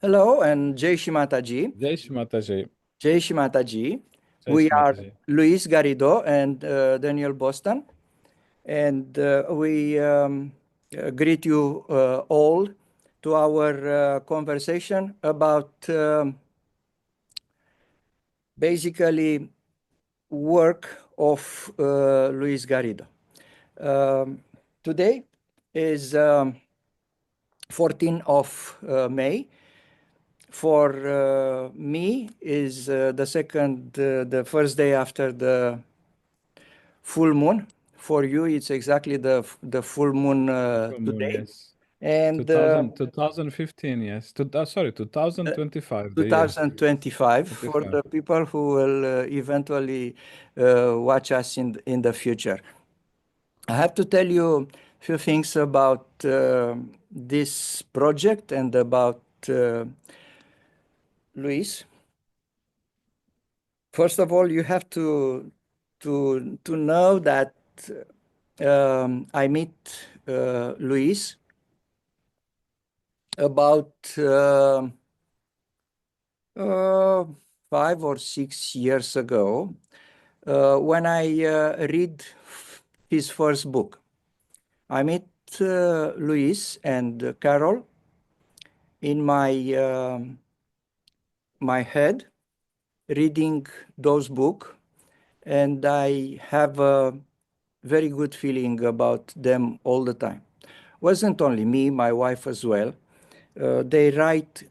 Hello and Jai Shri Mataji. Jai Shri Mataji. Jai Shri Mataji. Jai We Shri are Mataji. Luis Garrido and Daniel Boston, and we greet you all to our conversation about basically work of Luis Garrido. Today is 14th of May. For me is the first day after the full moon. For you, it's exactly the full moon Full moon, today. yes. And 2015, yes. Sorry, 2025, the year. 2025 for 25. the people who will eventually watch us in the future. I have to tell you a few things about this project and about Luis. First of all, you have to know that I meet Luis about uh, 5 or 6 years ago when I read his first book. I met Luis and Carol in my head reading those books, and I have a very good feeling about them all the time. Wasn't only me, my wife as well. They write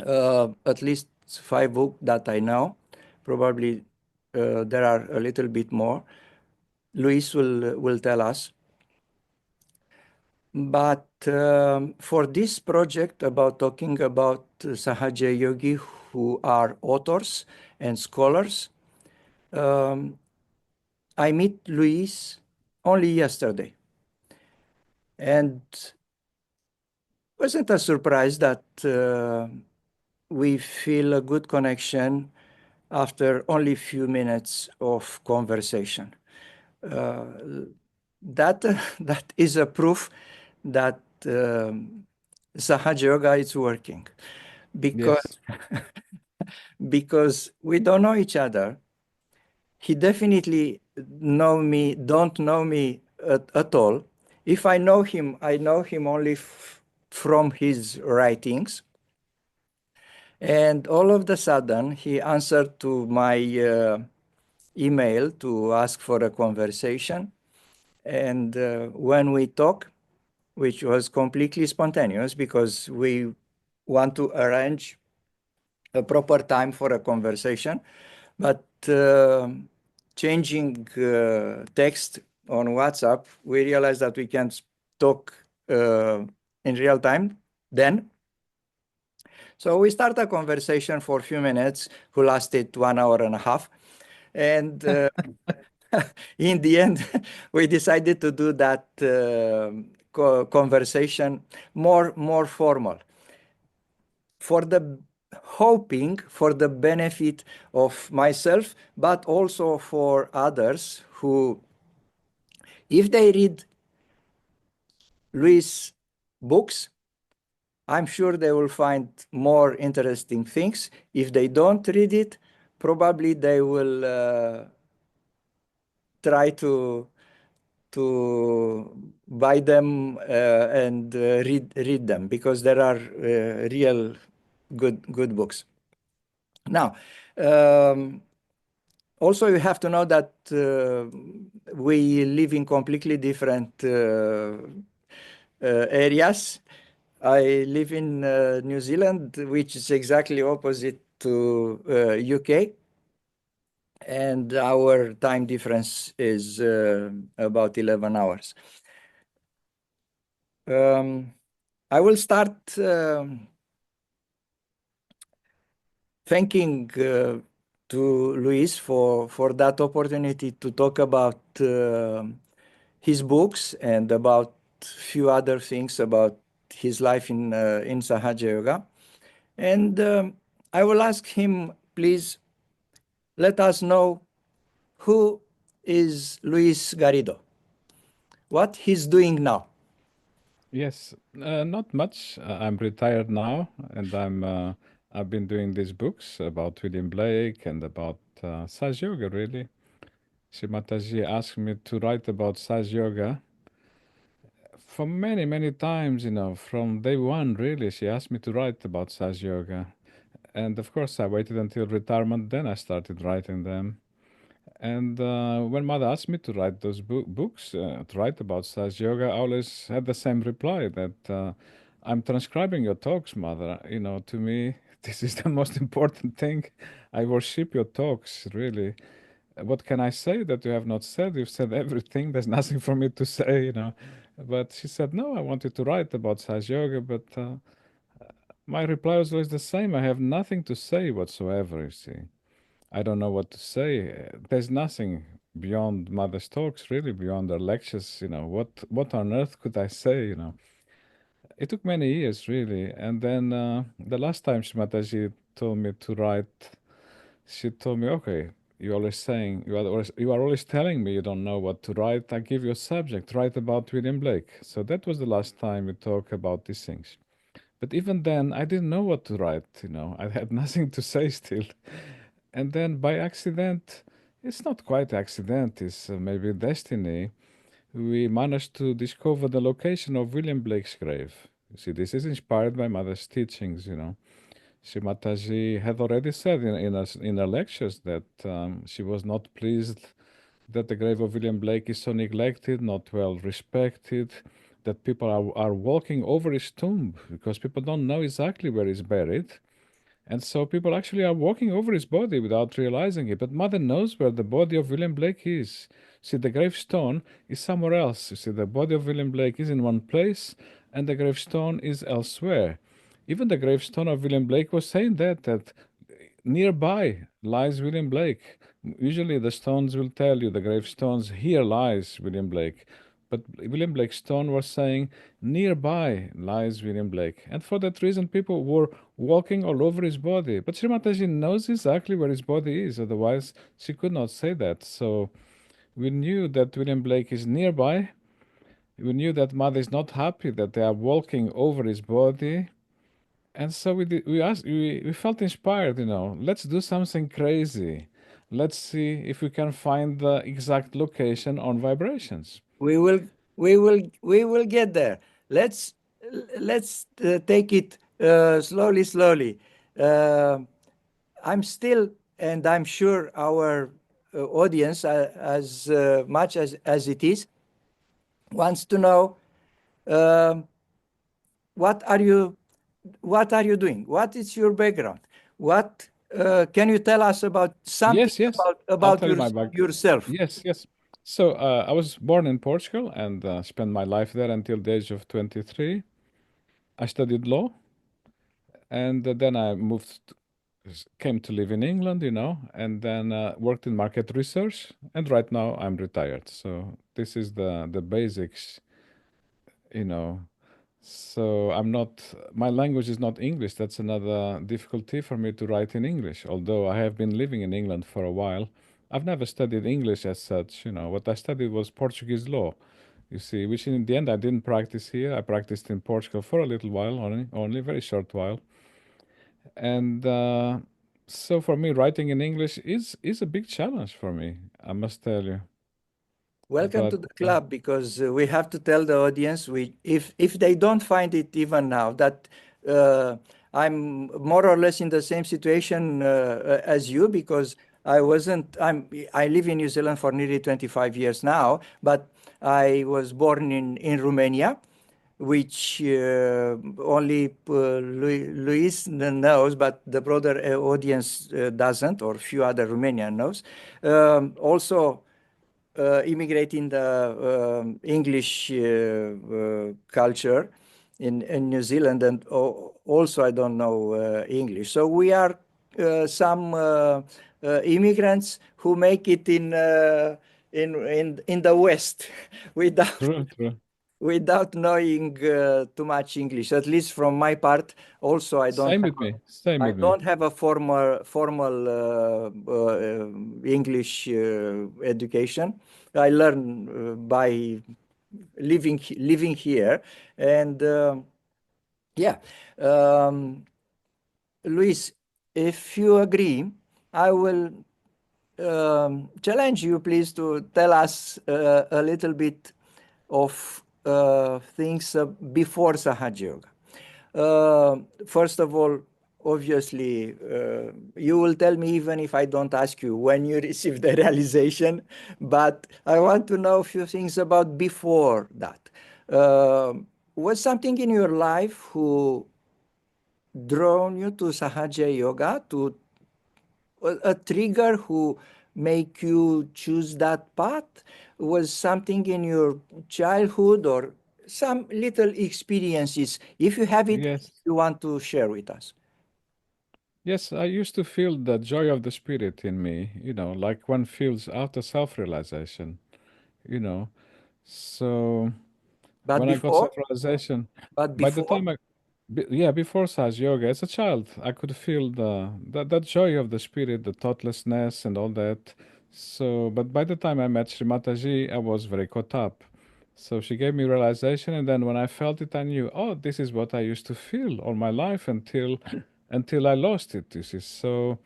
at least 5 books that I know. Probably there are a little bit more. Luis will tell us. But for this project about talking about Sahaja Yogi who are authors and scholars, I meet Luis only yesterday. And wasn't a surprise that we feel a good connection after only a few minutes of conversation. That that is a proof that Sahaja Yoga is working because Yes, because we don't know each other. He definitely don't know me at all. If I know him only from his writings. And all of the sudden, he answered to my email to ask for a conversation. And when we talk, which was completely spontaneous because we want to arrange a proper time for a conversation, but changing text on WhatsApp, we realized that we can talk in real time then. So we start a conversation for a few minutes who lasted 1 hour and a half. And in the end, we decided to do that conversation more formal for the hoping for the benefit of myself, but also for others who, if they read Luis' books, I'm sure they will find more interesting things. If they don't read it, probably they will try to buy them and read them because there are real good books. Now, also you have to know that we live in completely different areas. I live in New Zealand, which is exactly opposite to UK, and our time difference is about 11 hours. I will start thanking to Luis for that opportunity to talk about his books and about few other things about his life in Sahaja Yoga. And I will ask him, please let us know who is Luis Garrido, what he's doing now. Yes, not much. I'm retired now, and I've been doing these books about William Blake and about Sahaj Yoga, really. Mataji asked me to write about Sahaj Yoga for many, many times, from day one, really. She asked me to write about Sahaj Yoga. And of course, I waited until retirement, then I started writing them. And when mother asked me to write those books, to write about Sahaj Yoga, I always had the same reply that I'm transcribing your talks, mother. To me, this is the most important thing. I worship your talks, really. What can I say that you have not said? You've said everything. There's nothing for me to say. But she said, no, I wanted to write about Sahaj Yoga, but my reply was always the same. I have nothing to say whatsoever, you see. I don't know what to say. There's nothing beyond mother's talks, really, beyond her lectures. What on earth could I say? It took many years, really. And then the last time Shimataji told me to write, she told me, okay, you are always telling me you don't know what to write. I give you a subject, write about William Blake. So that was the last time we talked about these things. But even then, I didn't know what to write. I had nothing to say still. And then by accident, it's not quite accident, it's maybe destiny, we managed to discover the location of William Blake's grave. You see, this is inspired by mother's teachings. Mataji had already said in her lectures that she was not pleased that the grave of William Blake is so neglected, not well respected, that people are walking over his tomb because people don't know exactly where he's buried. And so people actually are walking over his body without realizing it. But mother knows where the body of William Blake is. See, the gravestone is somewhere else. You see, the body of William Blake is in one place and the gravestone is elsewhere. Even the gravestone of William Blake was saying that nearby lies William Blake. Usually the stones will tell you the gravestones, here lies William Blake. But William Blake's stone was saying, nearby lies William Blake. And for that reason, people were walking all over his body. But Sri Mataji knows exactly where his body is, otherwise she could not say that. So we knew that William Blake is nearby. We knew that mother is not happy that they are walking over his body. And so we felt inspired. Let's do something crazy. Let's see if we can find the exact location on vibrations. We will get there. Let's take it slowly. I'm still, and I'm sure our audience, as much as it is, wants to know what are you doing? What is your background? What can you tell us about something Yes. I'll about tell you my back. yourself? Yes. So I was born in Portugal and spent my life there until the age of 23. I studied law, and then I came to live in England, and then worked in market research. And right now I'm retired. So this is the basics, you know. So my language is not English. That's another difficulty for me to write in English. Although I have been living in England for a while, I've never studied English as such. What I studied was Portuguese law, you see, which in the end I didn't practice here. I practiced in Portugal for a little while, only a very short while. And so for me, writing in English is a big challenge for me, I must tell you. Welcome to But the club, because we have to tell the audience, if they don't find it even now, that I'm more or less in the same situation as you, because I live in New Zealand for nearly 25 years now, but I was born in Romania, which only Luis knows, but the broader audience doesn't, or few other Romanian knows. Also immigrate in the English culture in New Zealand, and also I don't know English. So we are some immigrants who make it in the West without true. without knowing too much English. At least from my part, also Same with me. Same I with me. don't have a formal English education. I learn by living here. And yeah, um, Luis, if you agree, I will challenge you, please, to tell us a little bit of things before Sahaja Yoga. First of all, obviously, you will tell me even if I don't ask you when you received the realization, but I want to know a few things about before that. Uh, was something in your life who drawn you to Sahaja Yoga, to a trigger who make you choose that path? Was something in your childhood or some little experiences, if you have it, Yes. you want to share with us? Yes, I used to feel the joy of the spirit in me, like one feels after self-realization, you know. So But when I got before, self-realization, but by the before, time yeah, before Saj Yoga, as a child, I could feel that joy of the spirit, the thoughtlessness and all that. So, but by the time I met Sri Mataji, I was very caught up. So she gave me realization, and then when I felt it, I knew, oh, this is what I used to feel all my life until I lost it. You see, so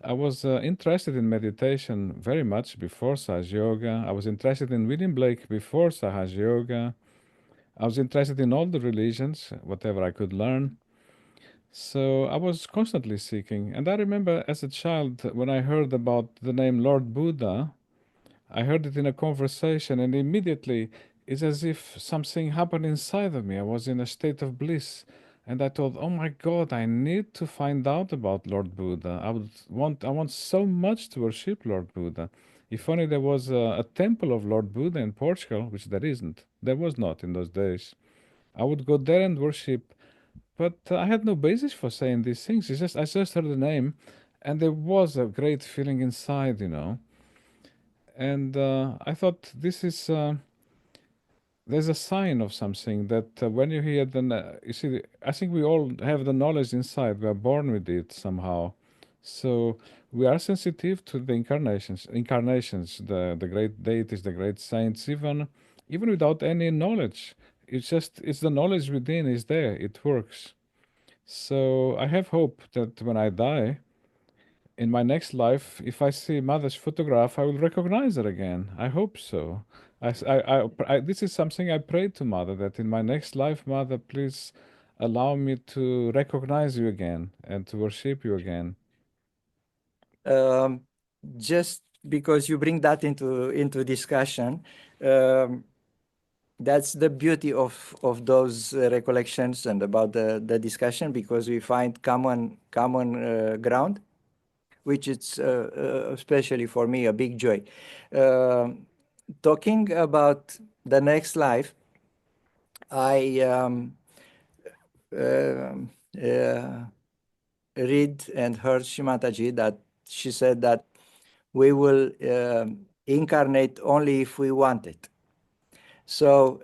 I was interested in meditation very much before Saj Yoga. I was interested in William Blake before Sahaj Yoga. I was interested in all the religions, whatever I could learn. So I was constantly seeking. And I remember as a child, when I heard about the name Lord Buddha, I heard it in a conversation, and immediately it's as if something happened inside of me. I was in a state of bliss. And I thought, oh my God, I need to find out about Lord Buddha. I want so much to worship Lord Buddha. If only there was a temple of Lord Buddha in Portugal, which there isn't. There was not in those days. I would go there and worship, but I had no basis for saying these things. I just heard the name, and there was a great feeling inside. And I thought there's a sign of something that when you hear you see, I think we all have the knowledge inside. We are born with it somehow, so we are sensitive to the incarnations, the great deities, the great saints, even without any knowledge. It's the knowledge within is there. It works. So I have hope that when I die, in my next life, if I see mother's photograph, I will recognize her again. I hope so. This is something I prayed to mother, that in my next life, mother, please allow me to recognize you again and to worship you again. um, just because you bring that into discussion, um, that's the beauty of those recollections and about the discussion, because we find common ground, which is especially for me a big joy. Talking about the next life, I um, uh, read and heard Shimataji that she said that we will incarnate only if we want it. So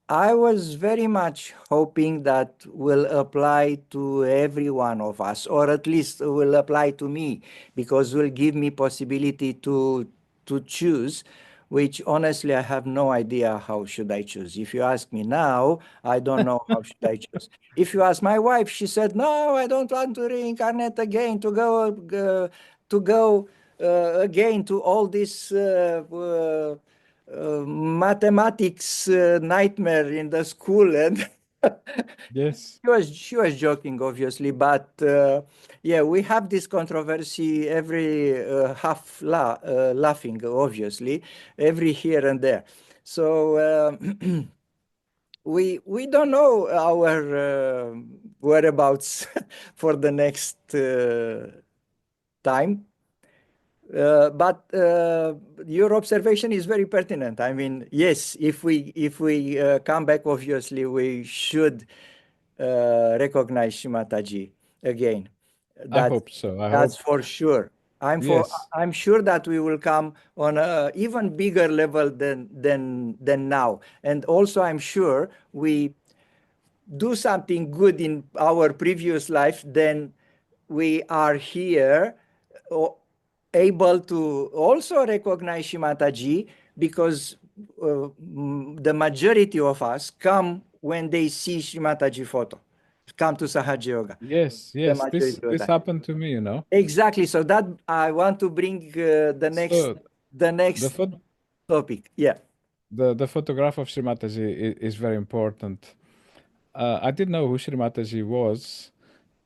I was very much hoping that will apply to every one of us, or at least will apply to me, because will give me possibility to choose, which honestly I have no idea how should I choose. If you ask me now, I don't know how should I choose. If you ask my wife, she said, no, I don't want to reincarnate again, to go again to all this mathematics nightmare in the school. And Yes. she was joking, obviously, but yeah, we have this controversy every laughing, obviously, every here and there. So we don't know our whereabouts for the next time. But your observation is very pertinent. I mean, yes, if we come back, obviously we should recognize Shimataji again. I That's hope so. I that's hope. for sure. Yes, I'm sure that we will come on a even bigger level than now. And also I'm sure we do something good in our previous life, then we are here able to also recognize Shimataji, because the majority of us come when they see Sri Mataji photo, come to Sahaja Yoga. Yes, The yes. majority of This that. happened to me, you know. Exactly. So that I want to bring So the the next pho- topic. Yeah. the photograph of Sri Mataji is very important. I didn't know who Sri Mataji was,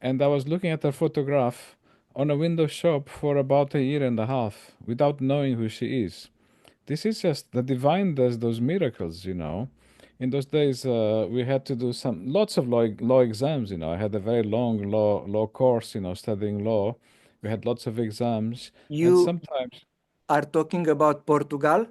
and I was looking at her photograph on a window shop for about a year and a half without knowing who she is. This is just the divine does those miracles, you know. In those days, we had to do lots of law exams. You know, I had a very long law course. You know, studying law. We had lots of exams, and You sometimes are talking about Portugal.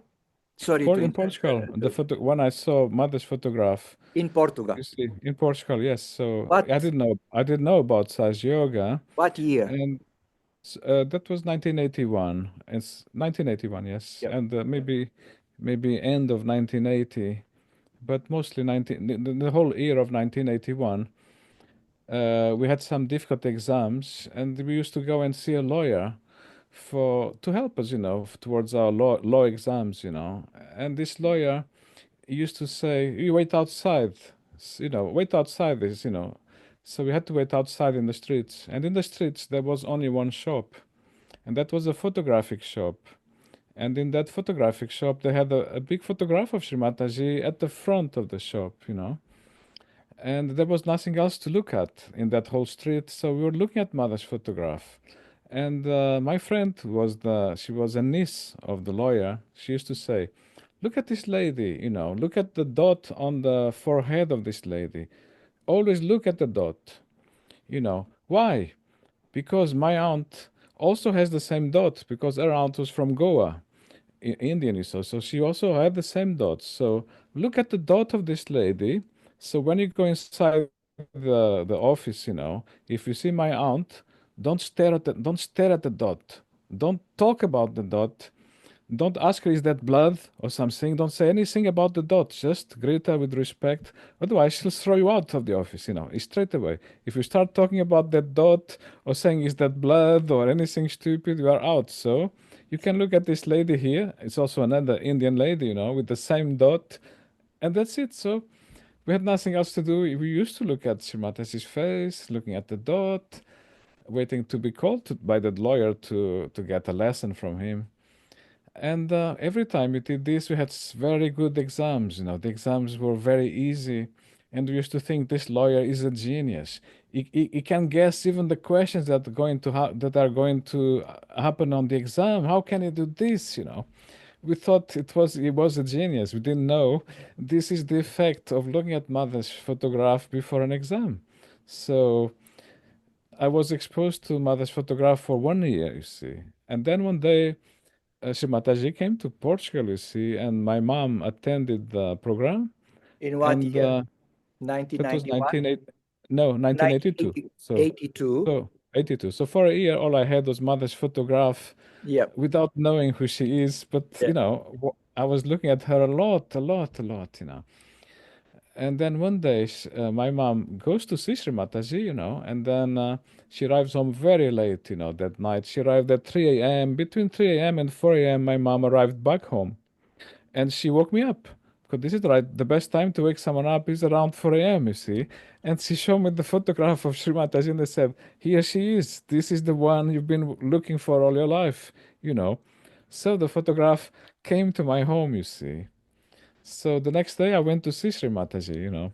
Sorry to in interrupt. Portugal, the photo when I saw mother's photograph, In Portugal. you see, in Portugal, yes. So What I didn't know about Sahaj Yoga, what year? and that was 1981. It's 1981, yes, Yep. and maybe end of 1980, but mostly the whole year of 1981. We had some difficult exams, and we used to go and see a lawyer for to help us, you know, towards our law exams, you know. And this lawyer used to say, "You wait outside, you know, wait outside this, you know." So we had to wait outside in the streets, and in the streets there was only one shop, and that was a photographic shop. And in that photographic shop, they had a big photograph of Sri Mataji at the front of the shop, you know. And there was nothing else to look at in that whole street, so we were looking at mother's photograph. And my friend she was a niece of the lawyer. She used to say, "Look at this lady, you know, look at the dot on the forehead of this lady. Always look at the dot, you know. Why? Because my aunt also has the same dot because her aunt was from Goa, Indian is also. So she also had the same dots. So look at the dot of this lady. So when you go inside the office, you know, if you see my aunt, don't stare at the dot. Don't talk about the dot. Don't ask her, is that blood or something? Don't say anything about the dot. Just greet her with respect. Otherwise, she'll throw you out of the office, you know, straight away. If you start talking about that dot or saying, is that blood or anything stupid, you are out. So you can look at this lady here. It's also another Indian lady, you know, with the same dot. And that's it. So we had nothing else to do. We used to look at Shimata's face, looking at the dot, waiting to be called by the lawyer to get a lesson from him. And every time we did this, we had very good exams. You know, the exams were very easy, and we used to think this lawyer is a genius. He can guess even the questions that are going to happen on the exam. How can he do this? You know, we thought he was a genius. We didn't know this is the effect of looking at mother's photograph before an exam. So I was exposed to mother's photograph for 1 year, you see, and then one day. Shimataji came to Portugal, you see, and my mom attended the program, In what and year? that was 1991? 1982. So, 1982. so 82. So for a year, all I had was mother's photograph, Yep. without knowing who she is. But Yeah. you know, I was looking at her a lot, you know. And then one day, my mom goes to see Sri Mataji, you know, and then she arrives home very late, you know, that night. She arrived at 3 a.m. Between 3 a.m. and 4 a.m., my mom arrived back home, and she woke me up. Because this is right, the best time to wake someone up is around 4 a.m., you see. And she showed me the photograph of Sri Mataji and they said, here she is. This is the one you've been looking for all your life, you know. So the photograph came to my home, you see. So the next day I went to see Sri Mataji, you know.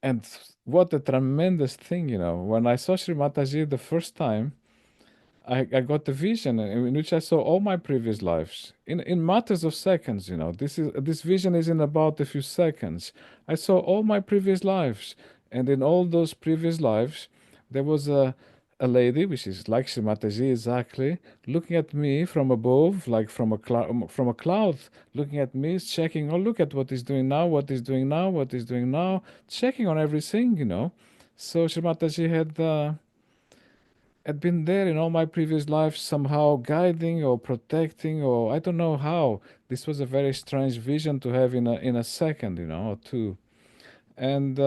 And what a tremendous thing, you know. When I saw Sri Mataji the first time, I got a vision in which I saw all my previous lives in matters of seconds, you know. This vision is in about a few seconds. I saw all my previous lives, and in all those previous lives, there was a lady, which is like Shri Mataji exactly, looking at me from above, like from a cloud, looking at me, checking. Oh, look at what he's doing now, what he's doing now, what he's doing now, checking on everything, you know. So Shri Mataji had been there in all my previous lives, somehow guiding or protecting, or I don't know how. This was a very strange vision to have in a second, you know, or two. And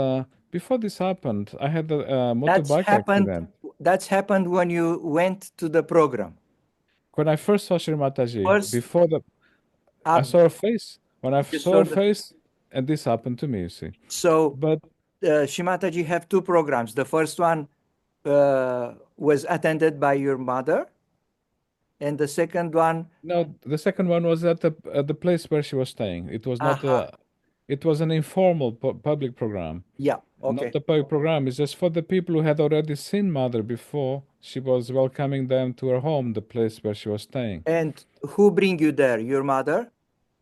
before this happened, I had a That's motorbike happened. accident. That's happened when you went to the program. When I first saw Sri Mataji, First, I Up, saw her face. When I you saw saw her the, face, and this happened to me, you see. so But Shimataji have two programs. The first one was attended by your mother, and the second one, no, the second one was at the place where she was staying. It was not aha, a, it was an informal public program. yeah, Not okay. the public program. It's just for the people who had already seen mother before. She was welcoming them to her home, the place where she was staying. And who bring you there? Your mother?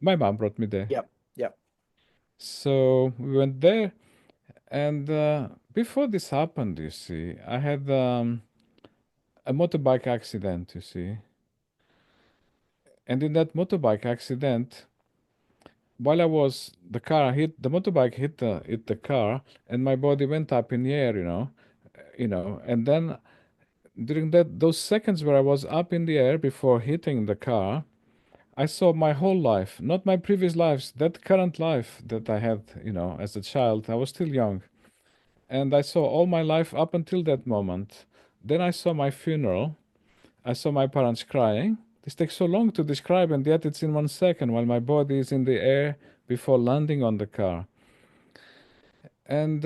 My mom brought me there. Yep, yep. So we went there, and before this happened, you see, I had a motorbike accident, you see. And in that motorbike accident, while I was, the motorbike hit the car, and my body went up in the air, and then during those seconds where I was up in the air before hitting the car, I saw my whole life, not my previous lives, that current life that I had, as a child. I was still young. And I saw all my life up until that moment. Then I saw my funeral. I saw my parents crying. This takes so long to describe, and yet it's in 1 second while my body is in the air before landing on the car. And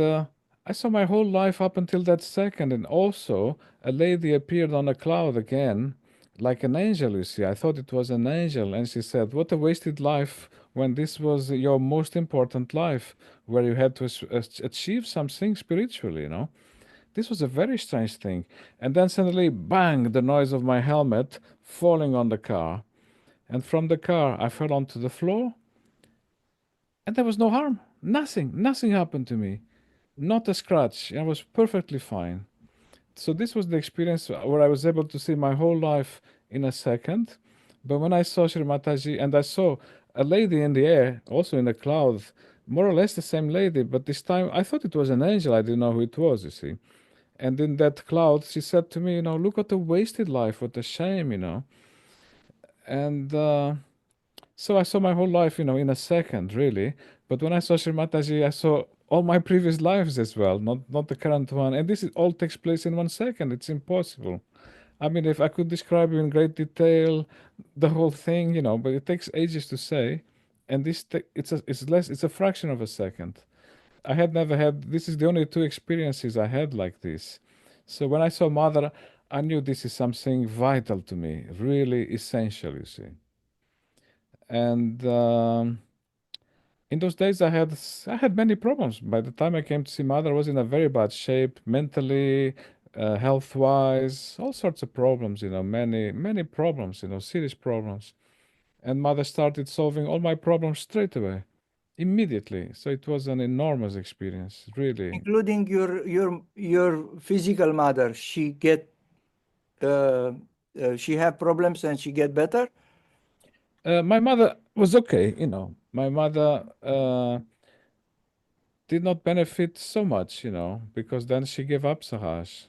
I saw my whole life up until that second. And also, a lady appeared on a cloud again, like an angel, you see. I thought it was an angel. And she said, "What a wasted life when this was your most important life, where you had to achieve something spiritually, This was a very strange thing. And then suddenly, bang, the noise of my helmet falling on the car. And from the car, I fell onto the floor, and there was no harm. Nothing happened to me. Not a scratch. I was perfectly fine. So this was the experience where I was able to see my whole life in a second. But when I saw Sri Mataji and I saw a lady in the air, also in the cloud, more or less the same lady, but this time I thought it was an angel. I didn't know who it was, you see. And in that cloud, she said to me, look at the wasted life, what a shame. And so I saw my whole life, in a second, really. But when I saw Sri Mataji, I saw all my previous lives as well, not the current one. And this all takes place in 1 second. It's impossible. I mean, if I could describe in great detail the whole thing, but it takes ages to say. And it's a fraction of a second. I had never had, this is the only two experiences I had like this. So when I saw Mother, I knew this is something vital to me, really essential, you see. And in those days, I had many problems. By the time I came to see Mother, I was in a very bad shape, mentally, health-wise, all sorts of problems, many problems, serious problems. And Mother started solving all my problems straight away, immediately. So it was an enormous experience, really. Including your physical mother, uh, she have problems and she get better. My mother was okay, My mother did not benefit so much, because then she gave up Sahaj.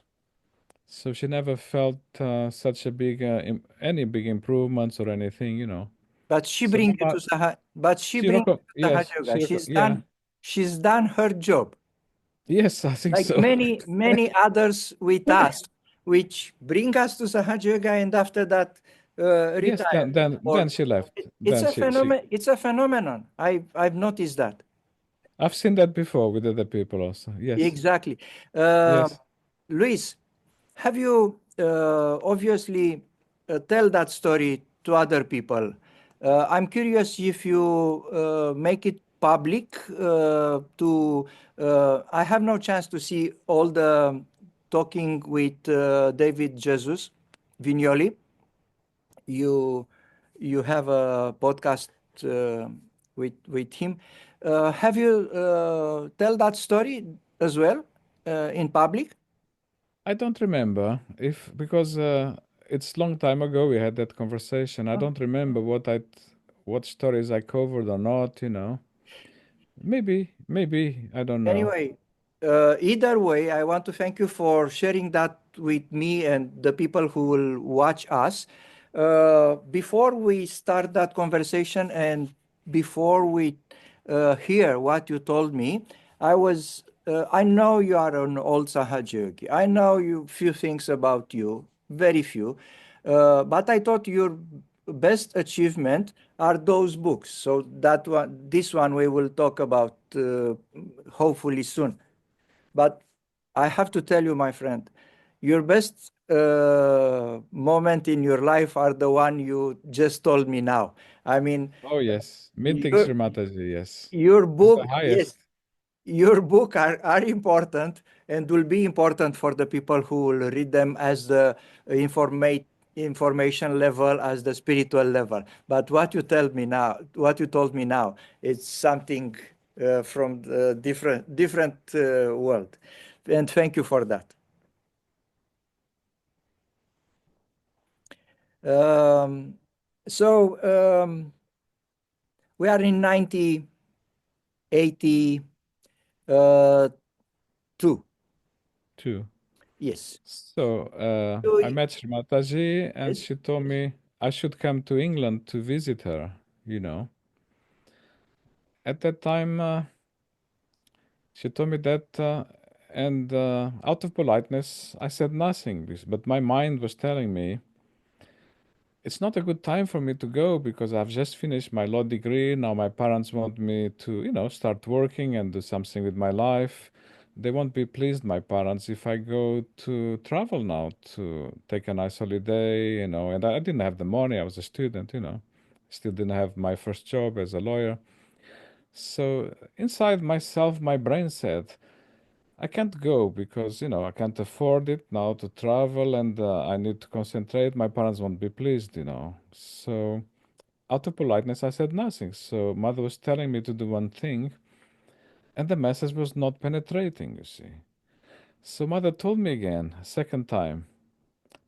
So she never felt such a any big improvements or anything. But she So bring you Mama, to Sahaja. But she she bring you to Sahaja yes, Yoga. yeah, She's done her job. yes, I think Like so. many others with us, which bring us to Sahaja Yoga, and after that Yes, retire. then Or she left. it's Then a she. phenomenon. It's a phenomenon. I've noticed that. I've seen that before with other people also. Yes, Exactly. Uh, yes. Luis, have you obviously tell that story to other people? I'm curious if you make it public to. I have no chance to see all the talking with David Jesus Vignoli. You you have a podcast uh, with him. Have you tell that story as well in public? I don't remember if because it's long time ago we had that conversation. I don't remember what stories I covered or not. Maybe I don't know. Anyway, either way, I want to thank you for sharing that with me and the people who will watch us. Before we start that conversation and before we hear what you told me, I know you are an old Sahaj yogi. I know you few things about you, very few, but I thought best achievement are those books. So that one, this one we will talk about hopefully soon. But I have to tell you, my friend, your best moment in your life are the one you just told me now. I mean, Oh, yes. Meeting your Srimataji, yes. your It's the book, yes, highest. your book are important and will be important for the people who will read them as the informate information level, as the spiritual level. But what you tell me now, what you told me now, it's something from the different world, and thank you for that. um, so we are in 1982. 2. Yes. So, I You- met Srimataji and yes. she told me I should come to England to visit her, you know. At that time, she told me that, and out of politeness, I said nothing, but my mind was telling me it's not a good time for me to go because I've just finished my law degree. Now my parents want me to, start working and do something with my life. They won't be pleased, my parents, if I go to travel now to take a nice holiday, and I didn't have the money. I was a student, still didn't have my first job as a lawyer. So inside myself, my brain said, I can't go because, I can't afford it now to travel and I need to concentrate. My parents won't be pleased. So, out of politeness, I said nothing. So, mother was telling me to do one thing and the message was not penetrating, you see. So, mother told me again, a second time,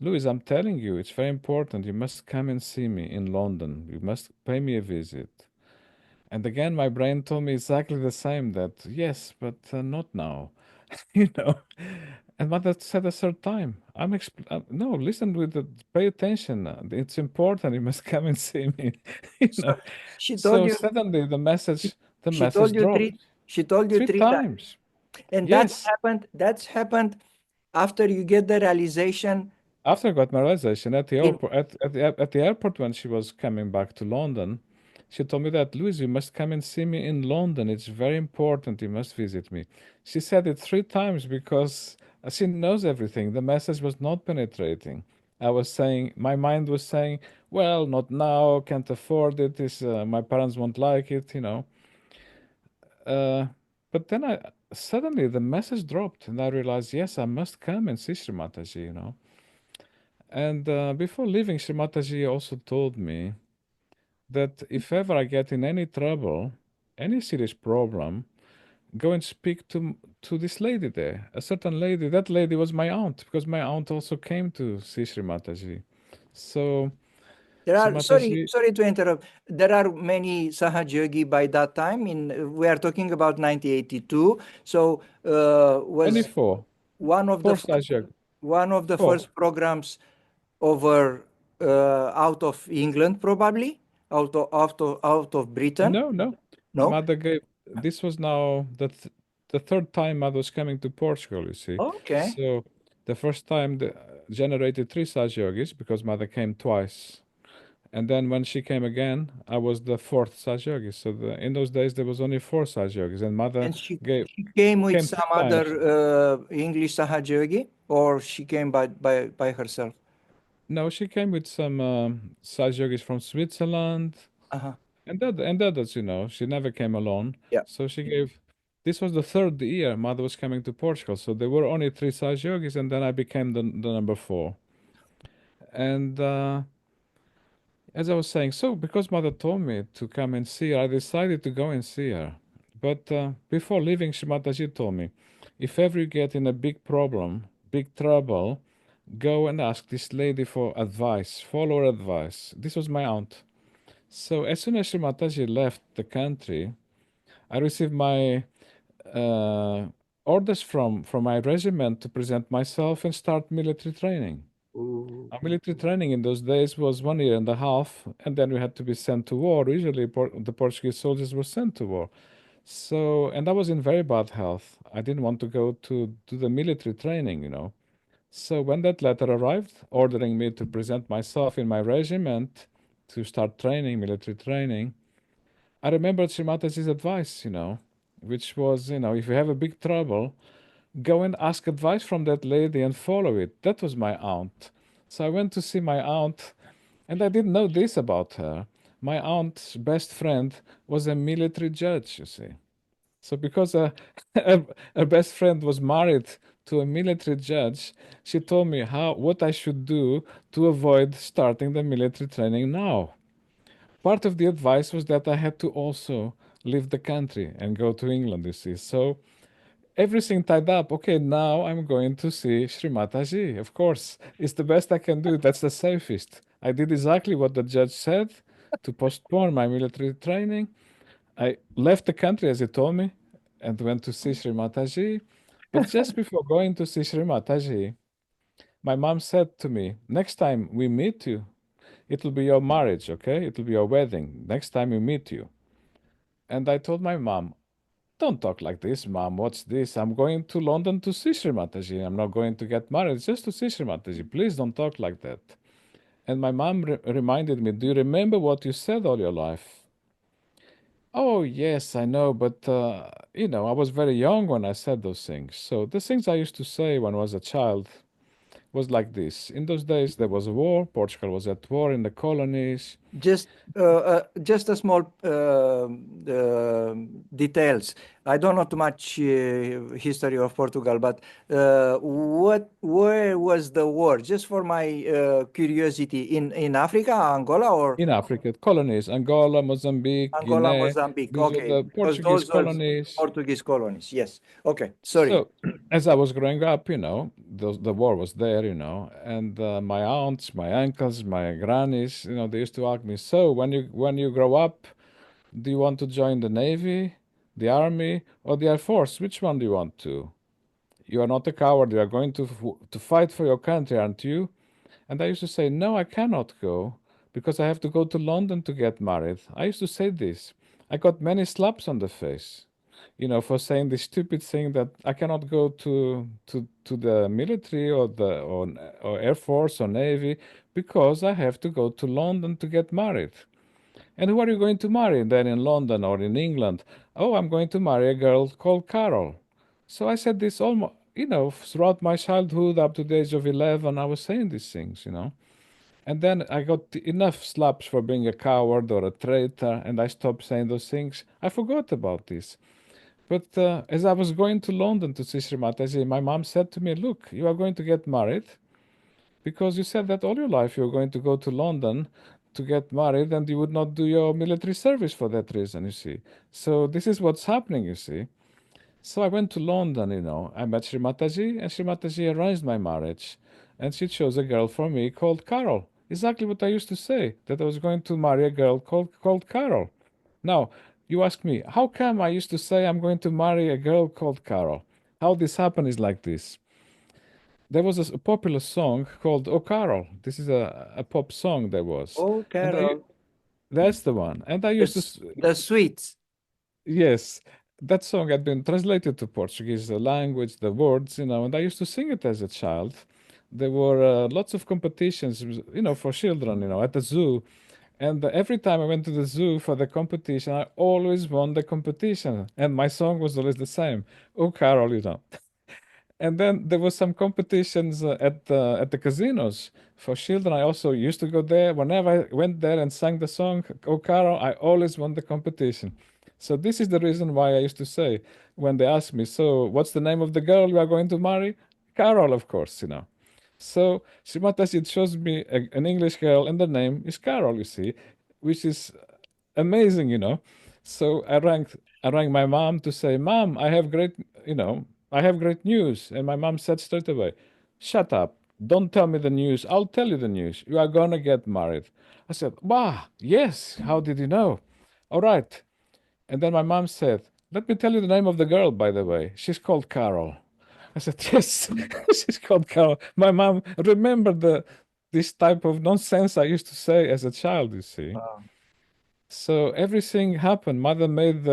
Louis, I'm telling you, it's very important. You must come and see me in London. You must pay me a visit. And again, my brain told me exactly the same that, yes, but not now. you know. And mother said a third time, no, listen with the, pay attention. It's important. You must come and see me. you So know. she told So you suddenly the she message told you dropped she told you three three times. times. And Yes. that's happened after you get the realization After I got my realization at the in airport, at the airport when she was coming back to London, she told me that, Louis, you must come and see me in London. It's very important. You must visit me. She said it three times because she knows everything. The message was not penetrating. I was saying, my mind was saying, well, not now, can't afford it. My parents won't like it. Uh, but then suddenly the message dropped, and I realized, yes, I must come and see Sri Mataji. And before leaving, Sri Mataji also told me that if ever I get in any trouble, any serious problem, go and speak to this lady there, a certain lady. That lady was my aunt because my aunt also came to see Sri Mataji. So there Sri are Mataji, sorry to interrupt. There are many Sahaj Yogi by that time. We are talking about 1982. So was 24, one of the four first Sajak, one of the four. first programs over out of England, probably out of Britain. No, no. No. Mother gave, this was now the third time Mother was coming to Portugal, you see. Okay. So the first time generated three Saj Yogis because Mother came twice. And then when she came again, I was the fourth Saj Yogi. So in those days there was only four Saj Yogis, and Mother And gave she came with came some three other times. English Sahaj Yogi, or she came by herself. No, she came with some Saj Yogis from Switzerland Uh-huh. and others. She never came alone. Yeah. So she gave. This was the third year Mother was coming to Portugal. So there were only three Saj Yogis, and then I became the number four. And as I was saying, so because Mother told me to come and see her, I decided to go and see her. But before leaving, Shimataji told me, if ever you get in a big problem, big trouble, go and ask this lady for advice, follow her advice. This was my aunt. So as soon as Shimataji left the country, I received my uh, orders from my regiment to present myself and start military training. Ooh. Our military training in those days was 1 year and a half, and then we had to be sent to war. Usually, the Portuguese soldiers were sent to war. So, and I was in very bad health. I didn't want to go to do the military training. So, when that letter arrived, ordering me to present myself in my regiment, to start training, military training, I remembered Sri Mataji's advice, which was, if you have a big trouble, go and ask advice from that lady and follow it. That was my aunt. So I went to see my aunt, and I didn't know this about her. My aunt's best friend was a military judge, you see. So because her best friend was married to a military judge, she told me what I should do to avoid starting the military training now. Part of the advice was that I had to also leave the country and go to England, you see. So everything tied up. Okay, now I'm going to see Sri Mataji. Of course, it's the best I can do. That's the safest. I did exactly what the judge said to postpone my military training. I left the country as he told me and went to see Sri Mataji. But just before going to see Sri Mataji, my mom said to me, next time we meet you, it'll be your marriage, okay? It'll be your wedding. Next time we meet you. And I told my mom, don't talk like this, mom. What's this? I'm going to London to see Sri Mataji. I'm not going to get married, just to see Sri Mataji. Please don't talk like that. And my mom reminded me, do you remember what you said all your life? Oh, yes, I know, but I was very young when I said those things. So the things I used to say when I was a child was like this. In those days, there was a war. Portugal was at war in the colonies. Just a small details. I don't know too much history of Portugal, but where was the war? Just for my curiosity, in Africa, Angola, or In Africa, colonies, Angola, Mozambique, Angola, Guinea. Mozambique? These were Okay, the because Portuguese those are colonies. Portuguese colonies. Yes. Okay. Sorry. So, as I was growing up, the war was there, and my aunts, my uncles, my grannies, they used to ask me, so when you grow up, do you want to join the Navy, the Army, or the Air Force? Which one do you want to? You are not a coward. You are going to fight for your country, aren't you? And I used to say, no, I cannot go because I have to go to London to get married. I used to say this. I got many slaps on the face, for saying this stupid thing that I cannot go to the military or Air Force or Navy because I have to go to London to get married. And who are you going to marry then in London or in England? Oh, I'm going to marry a girl called Carol. So I said this almost, throughout my childhood up to the age of 11, I was saying these things. And then I got enough slaps for being a coward or a traitor, and I stopped saying those things. I forgot about this. But as I was going to London to see Sri Mataji, my mom said to me, look, you are going to get married because you said that all your life you were going to go to London to get married and you would not do your military service for that reason, you see. So this is what's happening, you see. So I went to London, I met Sri Mataji, and Sri Mataji arranged my marriage. And she chose a girl for me called Carol. Exactly what I used to say, that I was going to marry a girl called Carol. Now, you ask me, how come I used to say I'm going to marry a girl called Carol? How this happened is like this. There was a popular song called Oh Carol. This is a pop song there was. Oh, And I, Carol, that's the one. And I used to, the sweets. yes, that song had been translated to Portuguese, the language, the words, and I used to sing it as a child. There were lots of competitions, for children, at the zoo. And every time I went to the zoo for the competition, I always won the competition. And my song was always the same. Oh, Carol. And then there was some competitions at the casinos for children. I also used to go there. Whenever I went there and sang the song "Oh Carol," I always won the competition. So this is the reason why I used to say when they ask me, "So what's the name of the girl you are going to marry?" Carol, of course. So Shimatashi shows me an English girl, and the name is Carol. You see, which is amazing. So I rang my mom to say, Mom, I have great news. And my mom said straight away, Shut up. Don't tell me the news. I'll tell you the news. You are gonna get married. I said, Wow, yes. How did you know? All right. And then my mom said, Let me tell you the name of the girl, by the way. She's called Carol. I said, Yes, she's called Carol. My mom remembered this type of nonsense I used to say as a child, you see. Wow. So everything happened. Mother made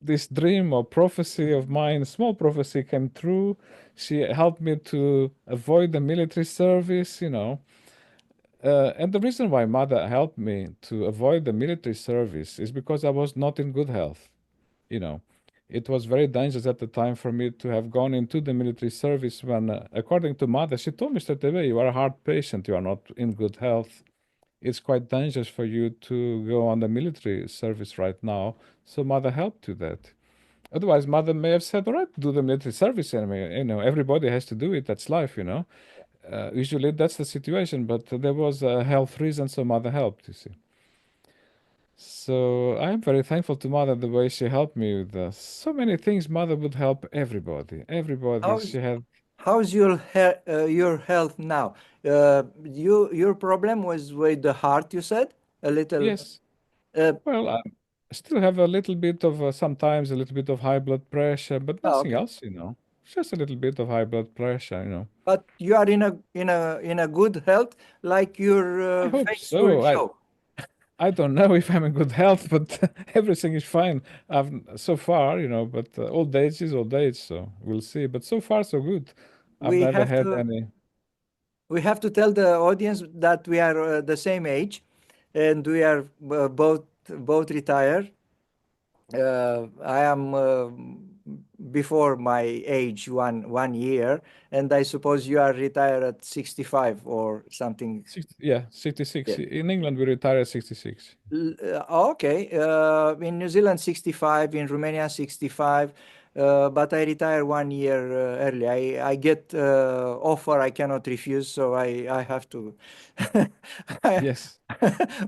this dream or prophecy of mine, small prophecy, came true. She helped me to avoid the military service. And the reason why mother helped me to avoid the military service is because I was not in good health. You know, it was very dangerous at the time for me to have gone into the military service when, according to mother, she told me straight away, you are a heart patient, you are not in good health. It's quite dangerous for you to go on the military service right now. So mother helped you that. Otherwise, mother may have said, all right, do the military service anyway. You know, everybody has to do it. That's life, you know. Usually that's the situation, but there was a health reason, so mother helped, you see. So I am very thankful to mother the way she helped me with so many things. Mother would help everybody. Everybody. She How's had how's your health now? Your problem was with the heart, you said? A little. yes. Uh, Well, I still have a little bit of sometimes a little bit of high blood pressure, but nothing okay. else, you know. Just a little bit of high blood pressure, you know. But you are in a good health, like your I hope face will so. show. I don't know if I'm in good health, but everything is fine. I've so far, you know, but old age is old age, so we'll see. But so far, so good. I've We never have had to any. we have to tell the audience that we are the same age, and we are both retired. I am before my age one year, and I suppose you are retired at 65 or something. 60, yeah, 66. Yeah. In England, we retire at 66. Okay. In New Zealand, 65. In Romania, 65. But I retire one year early. I get offer I cannot refuse, so I have to. I- Yes.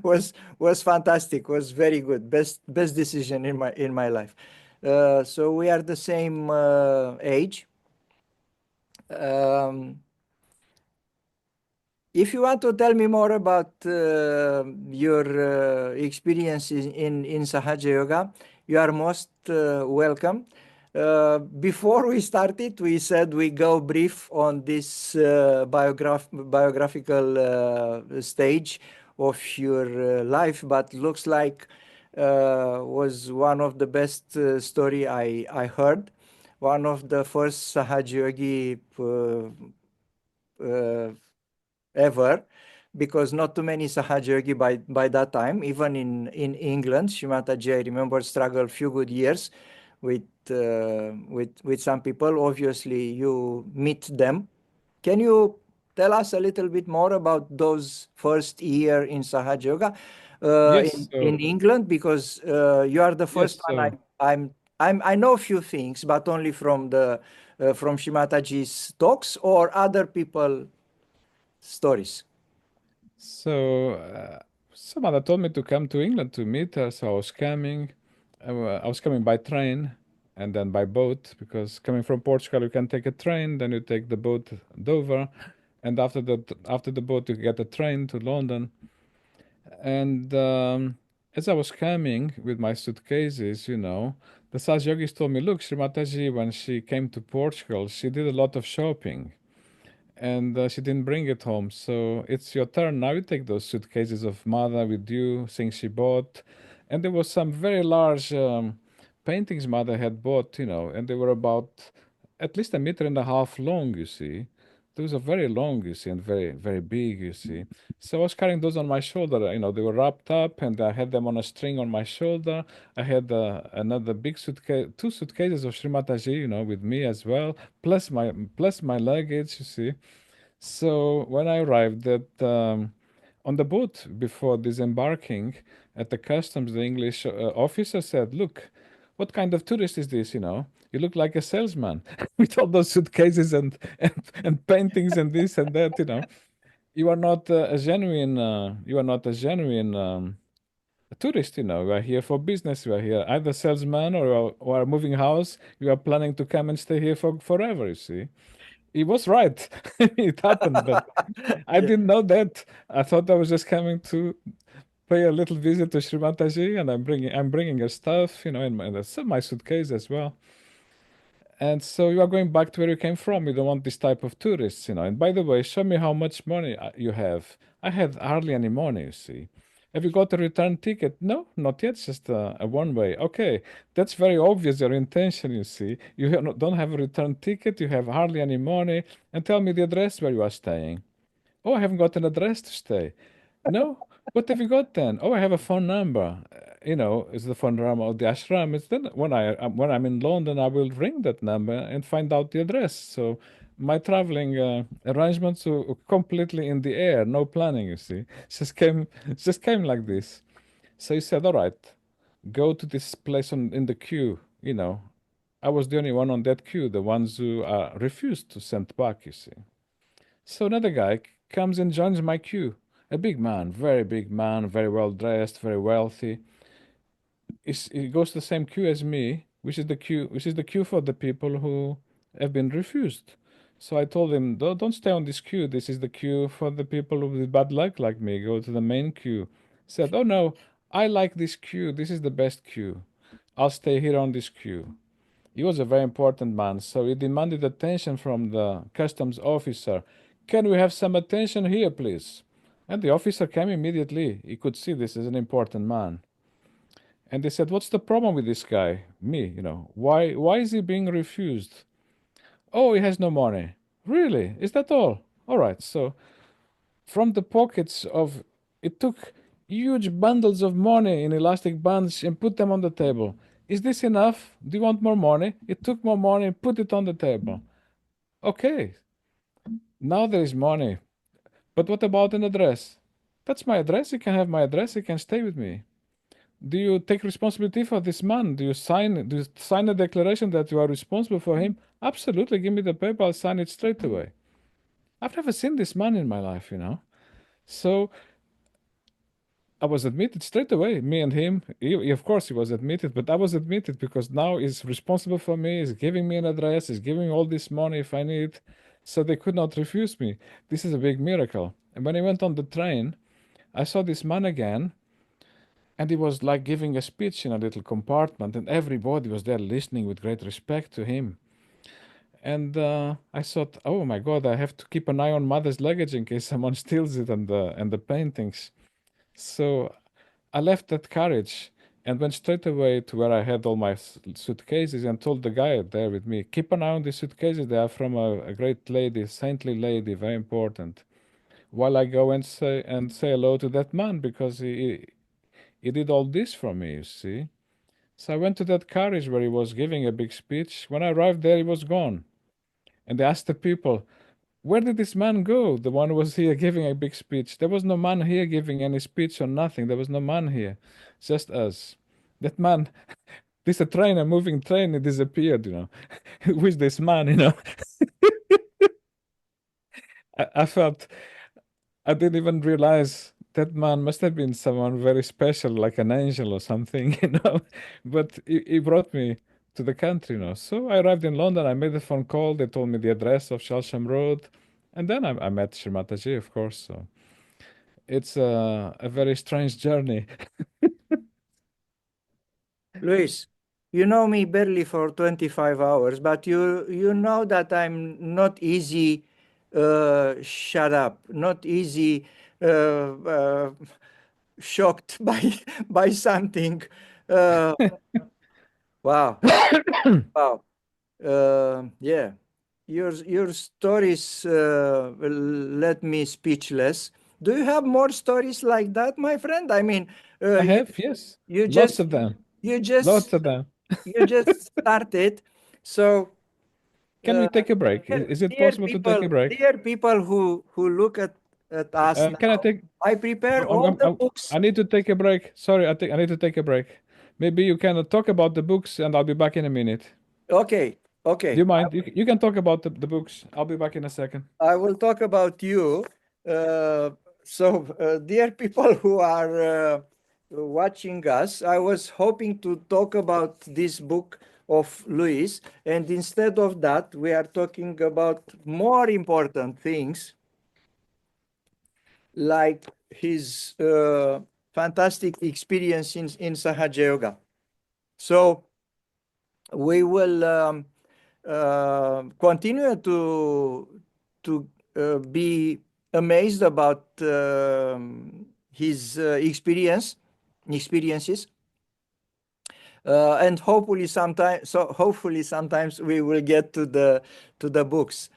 was fantastic. Was very good. Best decision in my life. So we are the same age. Um, If you want to tell me more about your experiences in Sahaja Yoga, you are most welcome. Before we started, we said we go brief on this biographical stage of your life, but looks like was one of the best story I heard. One of the first Sahaja Yogi uh, ever, because not too many Sahaj Yogi by that time, even in England. Shimataji, I remember, struggled few good years with some people. Obviously, you meet them. Can you tell us a little bit more about those first year in Sahaj Yoga Yes. in England? Because you are the first Yes. one. I know a few things, but only from Shimataji's talks or other people stories. So some other told me to come to England to meet her. So I was coming. I was coming by train and then by boat because coming from Portugal, you can take a train, then you take the boat Dover, and after the boat, you get a train to London. And as I was coming with my suitcases, you know, the Saj Yogis told me, look, Sri Mataji, when she came to Portugal, she did a lot of shopping and she didn't bring it home. So it's your turn now. You take those suitcases of mother with you, things she bought, and there was some very large paintings mother had bought, you know, and they were about at least a meter and a half long. You see, those are very long, you see, and very very big, you see. So I was carrying those on my shoulder. You know, they were wrapped up, and I had them on a string on my shoulder. I had another big suitcase, two suitcases of Sri Mataji, you know, with me as well, plus my luggage, you see. So when I arrived on the boat before disembarking at the customs, the English officer said, "Look, what kind of tourist is this? You know, you look like a salesman with all those suitcases and paintings and this and that. You know, you are not a genuine. You are not a genuine." Tourist, you know, we are here for business. We are here either salesman or moving house. You are planning to come and stay here for forever. You see, he was right. It happened, but I Yeah. didn't know that. I thought I was just coming to pay a little visit to Sri Mataji, and I'm bringing her stuff, you know, my suitcase as well. And so you are going back to where you came from. You don't want this type of tourists, you know. And by the way, show me how much money you have. I had hardly any money, you see. Have you got a return ticket? No, not yet, just a one way. Okay, that's very obvious, your intention, you see. Don't have a return ticket, you have hardly any money, and tell me the address where you are staying. Oh, I haven't got an address to stay. No? What have you got then? Oh, I have a phone number. It's the phone number of the ashram. It's then when I'm in London, I will ring that number and find out the address. So my traveling arrangements were completely in the air, no planning. You see, just came like this. So he said, "All right, go to this place in the queue." I was the only one on that queue, the ones who refused to send back. You see. So another guy comes and joins my queue. A big man, very well dressed, very wealthy. He goes to the same queue as me, which is the queue for the people who have been refused. So I told him, don't stay on this queue. This is the queue for the people with bad luck like me. Go to the main queue. He said, oh no, I like this queue. This is the best queue. I'll stay here on this queue. He was a very important man, so he demanded attention from the customs officer. Can we have some attention here, please? And the officer came immediately. He could see this is an important man. And they said, what's the problem with this guy? Me. Why is he being refused? Oh, he has no money. Really? Is that all? All right. So from the pockets of it took huge bundles of money in elastic bands and put them on the table. Is this enough? Do you want more money? It took more money and put it on the table. Okay, now there is money. But what about an address? That's my address. You can have my address. You can stay with me. Do you take responsibility for this man? Do you sign a declaration that you are responsible for him? Absolutely. Give me the paper. I'll sign it straight away. I've never seen this man in my life. So I was admitted straight away, me and him. Of course, he was admitted, but I was admitted because now he's responsible for me. He's giving me an address. He's giving me all this money if I need. So they could not refuse me. This is a big miracle. And when I went on the train, I saw this man again, and he was like giving a speech in a little compartment, and everybody was there listening with great respect to him. And I thought, oh my God, I have to keep an eye on mother's luggage in case someone steals it and the paintings. So I left that carriage and went straight away to where I had all my suitcases and told the guy there with me, keep an eye on these suitcases. They are from a great lady, saintly lady, very important. While I go and say hello to that man because he did all this for me, you see. So I went to that carriage where he was giving a big speech. When I arrived there, he was gone. And they asked the people, where did this man go? The one who was here giving a big speech. There was no man here giving any speech or nothing. There was no man here, just us. That man, this a train, a moving train, it disappeared. Who is this man? I felt I didn't even realize that man must have been someone very special, like an angel or something. But he brought me to the country. So I arrived in London. I made a phone call. They told me the address of Shalsham Road, and then I met Srimataji, of course. So it's a very strange journey. Luis, you know me barely for 25 hours, but you know that I'm not easy shut up, not easy shocked by something. Uh, wow, wow. Yeah, your stories let me speechless. Do you have more stories like that, my friend? I mean, I you have, yes, you lots just of them, you lots just of them. you just started. So, Can we uh, take a break? Is it possible to take a break? dear people who look at us Can I now, take? I prepare I'm, all I'm, the I'm, books. I need to take a break. Sorry, I need to take a break. Maybe you can talk about the books, and I'll be back in a minute. Okay, Do you okay. mind? You can talk about the books. I'll be back in a second. I will talk about you. Uh, dear people who are watching us, I was hoping to talk about this book of Louis, and instead of that, we are talking about more important things like his fantastic experience in Sahaja Yoga. So we will continue to be amazed about his experiences, and hopefully sometimes we will get to the books.